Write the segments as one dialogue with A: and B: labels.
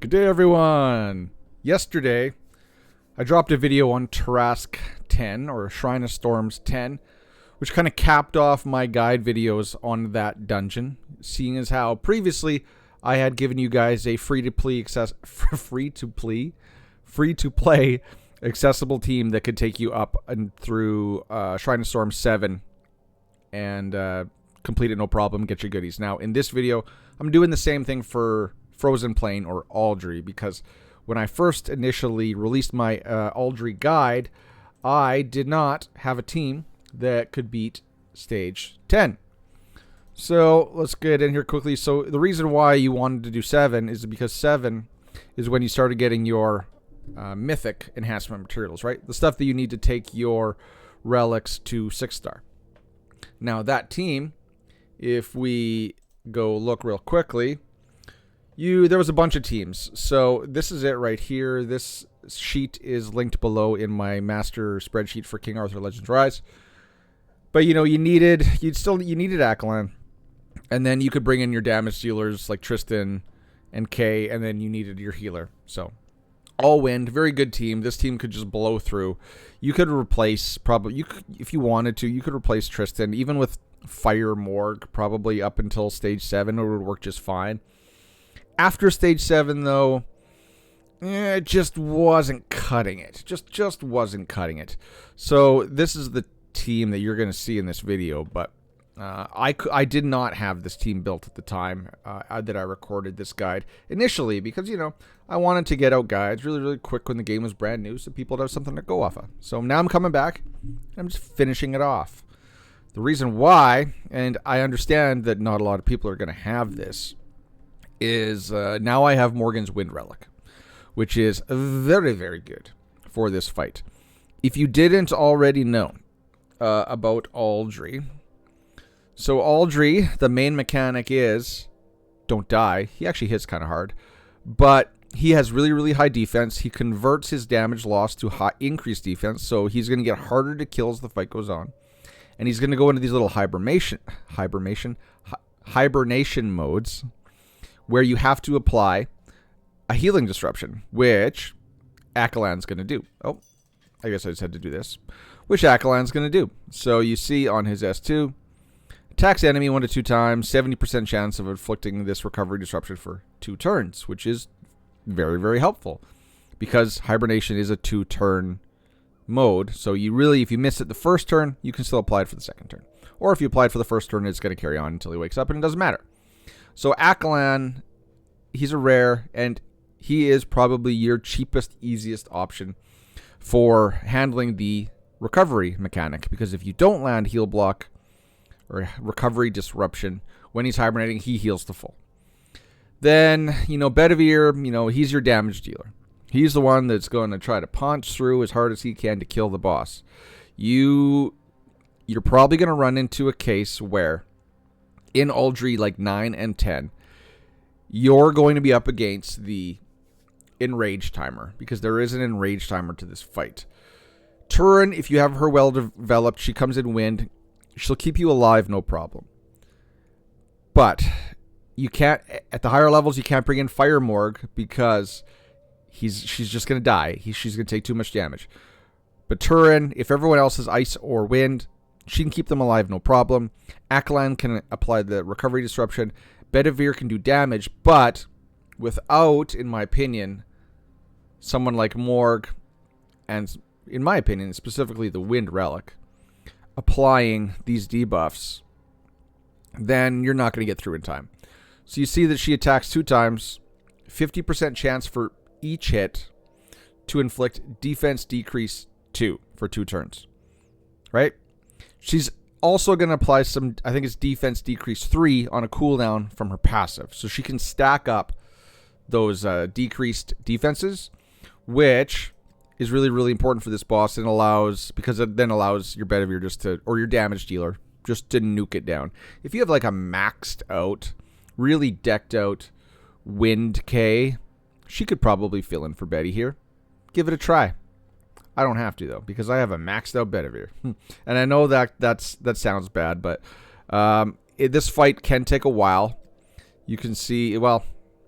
A: Good day, everyone. Yesterday, I dropped a video on Tarask 10, or Shrine of Storms 10, which kind of capped off my guide videos on that dungeon, seeing as how previously I had given you guys a free-to-play accessible team that could take you up and through Shrine of Storms 7 and complete it no problem, get your goodies. Now, in this video, I'm doing the same thing for Frozen Plain or Aldri, because when I first initially released my Aldri guide, I did not have a team that could beat stage 10. So let's get in here quickly. So the reason why you wanted to do 7 is because 7 is when you started getting your mythic enhancement materials, right? The stuff that you need to take your relics to 6-star. Now that team, if we go look real quickly, there was a bunch of teams. So this is it right here. This sheet is linked below in my master spreadsheet for King Arthur Legends Rise. But you needed Akalan, and then you could bring in your damage dealers like Tristan and Kay, and then you needed your healer. So all wind, very good team. This team could just blow through. You could replace if you wanted to, you could replace Tristan even with Fire Morgue probably up until stage 7. It would work just fine. After stage 7, though, it just wasn't cutting it. Just wasn't cutting it. So this is the team that you're going to see in this video, but I did not have this team built at the time that I recorded this guide initially, because I wanted to get out guides really quick when the game was brand new, so people would have something to go off of. So now I'm coming back, I'm just finishing it off. The reason why, and I understand that not a lot of people are going to have this, is now I have Morgan's Wind Relic, which is very good for this fight. If you didn't already know about Aldri, so Aldri, the main mechanic is don't die. He actually hits kind of hard, but he has really high defense. He converts his damage loss to increased defense, so he's going to get harder to kill as the fight goes on. And he's going to go into these little hibernation modes where you have to apply a healing disruption, which Akalan's going to do. Oh, I guess I just had to do this. Which Akalan's going to do. So you see on his S2, attacks enemy 1 to 2 times, 70% chance of inflicting this recovery disruption for 2 turns, which is very helpful, because hibernation is a 2-turn mode. So if you miss it the first turn, you can still apply it for the second turn. Or if you apply it for the first turn, it's going to carry on until he wakes up, and it doesn't matter. So Akalan, he's a rare, and he is probably your cheapest, easiest option for handling the recovery mechanic, because if you don't land heal block or recovery disruption when he's hibernating, he heals to full. Then, Bedivere, he's your damage dealer. He's the one that's going to try to punch through as hard as he can to kill the boss. You're probably going to run into a case where in Aldri, like 9 and 10, you're going to be up against the enrage timer, because there is an enrage timer to this fight. Turin, if you have her well developed, she comes in wind. She'll keep you alive, no problem. But you can't, at the higher levels, you can't bring in Fire Morgue, because she's just going to die. She's going to take too much damage. But Turin, if everyone else has ice or wind, she can keep them alive, no problem. Akalan can apply the recovery disruption. Bedivere can do damage, but without, in my opinion, someone like Morg, and in my opinion, specifically the Wind Relic, applying these debuffs, then you're not going to get through in time. So you see that she attacks 2 times, 50% chance for each hit to inflict defense decrease 2 for 2 turns. Right? She's also going to apply some, I think it's defense decrease 3 on a cooldown from her passive. So she can stack up those decreased defenses, which is really important for this boss, and because it then allows your Bedivere or your damage dealer just to nuke it down. If you have like a maxed out, really decked out Wind K, she could probably fill in for Betty here. Give it a try. I don't have to, though, because I have a maxed out Bedivere. And I know that sounds bad, but this fight can take a while. You can see, well,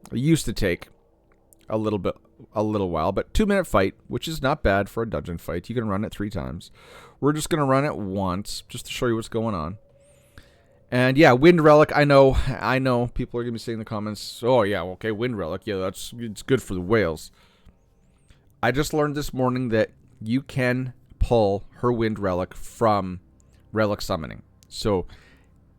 A: it used to take a little while, but 2-minute fight, which is not bad for a dungeon fight. You can run it 3 times. We're just going to run it once just to show you what's going on. And yeah, Wind Relic, I know people are going to be saying in the comments, oh yeah, okay, Wind Relic, yeah, it's good for the whales. I just learned this morning that you can pull her Wind Relic from Relic Summoning. So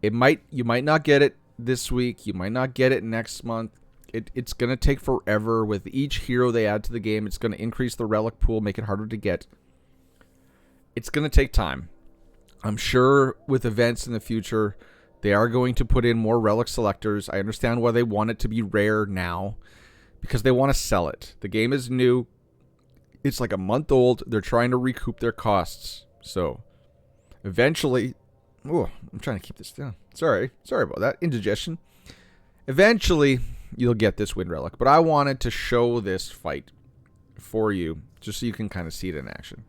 A: you might not get it this week, you might not get it next month. It's going to take forever. With each hero they add to the game, it's going to increase the relic pool, make it harder to get. It's going to take time. I'm sure with events in the future, they are going to put in more relic selectors. I understand why they want it to be rare now, because they want to sell it. The game is new. It's like a month old. They're trying to recoup their costs. So eventually, oh, I'm trying to keep this down. Sorry about that. Indigestion. Eventually, you'll get this Wind Relic. But I wanted to show this fight for you, just so you can kind of see it in action.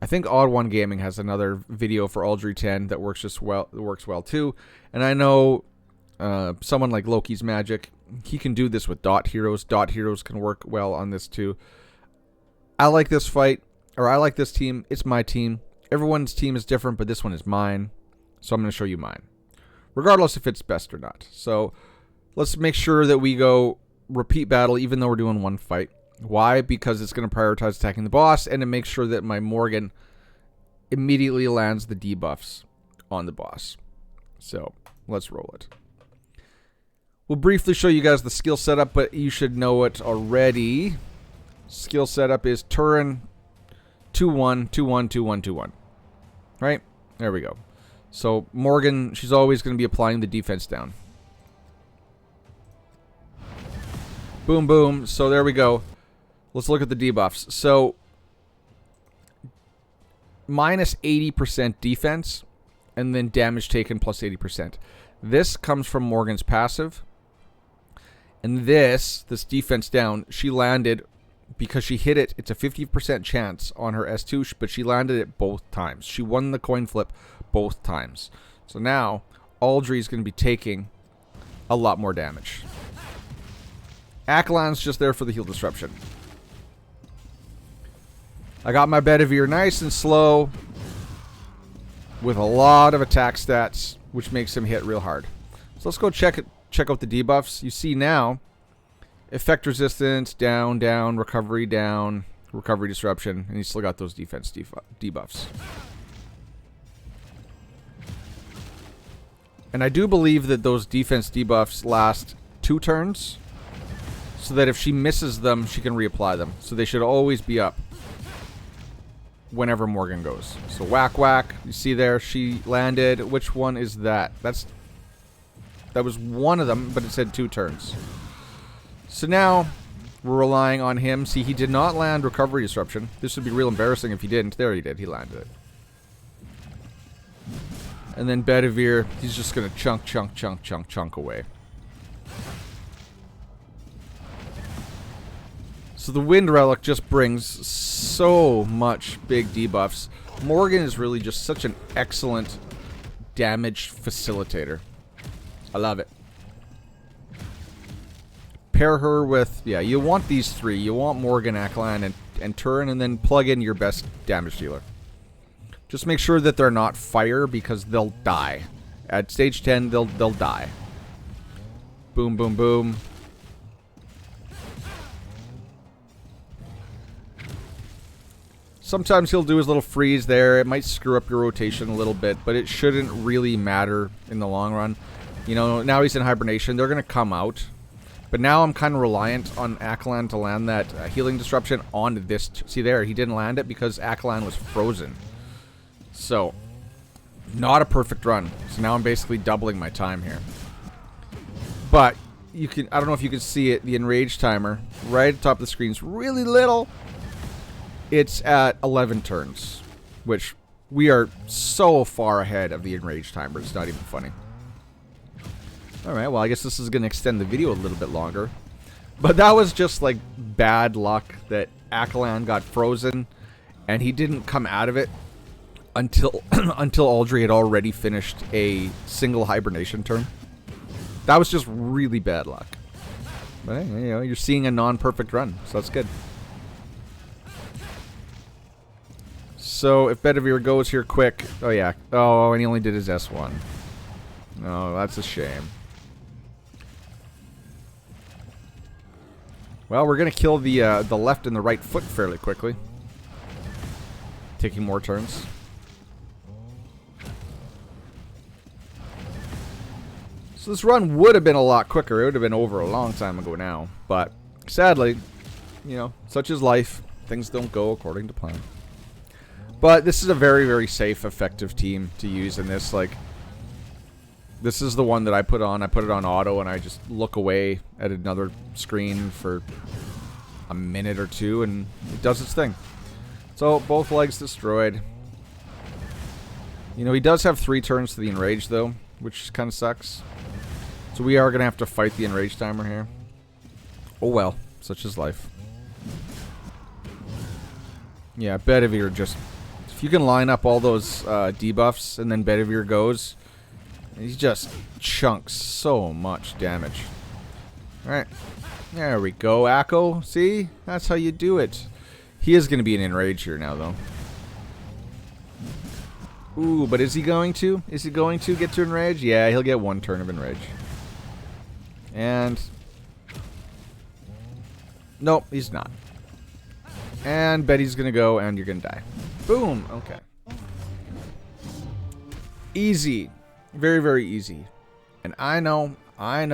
A: I think Odd One Gaming has another video for Aldri 10 that works well too. And I know someone like Loki's Magic, he can do this with dot heroes. Dot heroes can work well on this too. I like this fight, or I like this team. It's my team. Everyone's team is different, but this one is mine. So I'm going to show you mine, regardless if it's best or not. So let's make sure that we go repeat battle, even though we're doing one fight. Why? Because it's going to prioritize attacking the boss, and to make sure that my Morgan immediately lands the debuffs on the boss. So let's roll it. We'll briefly show you guys the skill setup, but you should know it already. Skill setup is Turin 2-1, 2-1, 2-1, 2-1. Right? There we go. So Morgan, she's always going to be applying the defense down. Boom, boom. So there we go. Let's look at the debuffs. So minus 80% defense, and then damage taken plus 80%. This comes from Morgan's passive. And this defense down, she landed because she hit it. It's a 50% chance on her S2, but she landed it both times. She won the coin flip both times. So now Aldri is going to be taking a lot more damage. Akalan's just there for the heal disruption. I got my Bedivere nice and slow with a lot of attack stats, which makes him hit real hard. So let's go check out the debuffs. You see now, effect resistance, down, recovery disruption, and he's still got those defense debuffs. And I do believe that those defense debuffs last 2 turns, so that if she misses them, she can reapply them. So they should always be up whenever Morgan goes. So whack, whack. You see there, she landed. Which one is that? That was one of them, but it said 2 turns. So now we're relying on him. See, he did not land recovery disruption. This would be real embarrassing if he didn't. There he did. He landed it. And then Bedivere, he's just going to chunk away. So the Wind Relic just brings so much big debuffs. Morgan is really just such an excellent damage facilitator. I love it. Pair her with, yeah, you want these 3. You want Morgan, Akalan, and Turin, and then plug in your best damage dealer. Just make sure that they're not fire, because they'll die. At stage 10, they'll die. Boom, boom, boom. Sometimes he'll do his little freeze there. It might screw up your rotation a little bit, but it shouldn't really matter in the long run. You know, now he's in hibernation. They're going to come out. But now I'm kind of reliant on Akalan to land that healing disruption on this. See there, he didn't land it because Akalan was frozen. So, not a perfect run. So now I'm basically doubling my time here. But, you can, I don't know if you can see it, the enrage timer right at the top of the screen is really little. It's at 11 turns, which we are so far ahead of the enrage timer, it's not even funny. Alright, well I guess this is going to extend the video a little bit longer. But that was just like bad luck that Akalan got frozen and he didn't come out of it until Aldri had already finished a single hibernation turn. That was just really bad luck. But hey, you know, you're seeing a non-perfect run, so that's good. So if Bedivere goes here quick, oh yeah, oh, and he only did his S1. Oh, that's a shame. Well, we're gonna kill the left and the right foot fairly quickly, taking more turns. So this run would have been a lot quicker. It would have been over a long time ago now, but sadly, you know, such is life. Things don't go according to plan. But this is a very, very safe, effective team to use in this. Like, this is the one that I put on. I put it on auto, and I just look away at another screen for a minute or two, and it does its thing. So, both legs destroyed. You know, he does have 3 turns to the enrage, though, which kind of sucks. So we are going to have to fight the enrage timer here. Oh well, such is life. Yeah, Bedivere just... If you can line up all those debuffs and then Bedivere goes, he just chunks so much damage. Alright. There we go, Akko. See? That's how you do it. He is going to be an enrage here now, though. Ooh, but is he going to? Is he going to get to enrage? Yeah, he'll get 1 turn of enrage. And... Nope, he's not. And Betty's going to go, and you're going to die. Boom. Okay. Easy. Very, very easy. And I know, I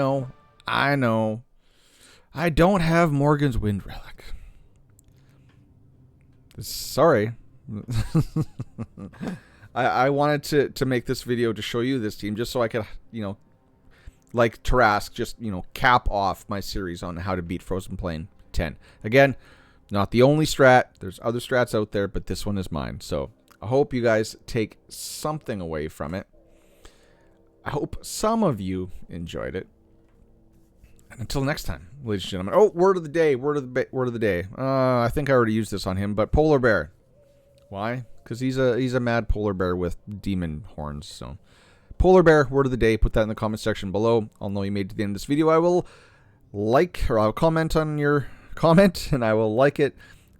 A: don't have Morgan's Wind Relic. Sorry. I wanted to make this video to show you this team just so I could, you know, like Tarask, just, you know, cap off my series on how to beat Frozen Plain 10. Again, not the only strat. There's other strats out there, but this one is mine. So I hope you guys take something away from it. I hope some of you enjoyed it. And until next time, ladies and gentlemen. Oh, word of the day. Word of the day. I think I already used this on him, but polar bear. Why? Because he's a mad polar bear with demon horns. So polar bear, word of the day. Put that in the comment section below. I'll know you made it to the end of this video. I will like, or I'll comment on your comment, and I will like it.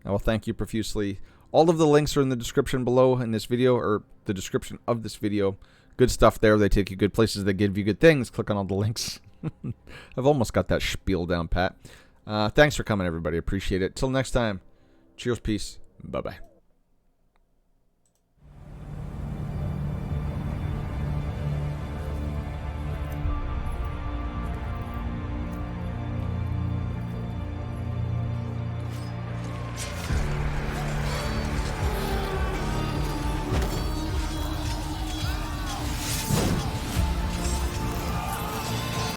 A: I will thank you profusely. All of the links are in the description below in this video, or the description of this video. Good stuff there. They take you good places. They give you good things. Click on all the links. I've almost got that spiel down pat. Thanks for coming, everybody. Appreciate it. Till next time. Cheers, peace. Bye-bye.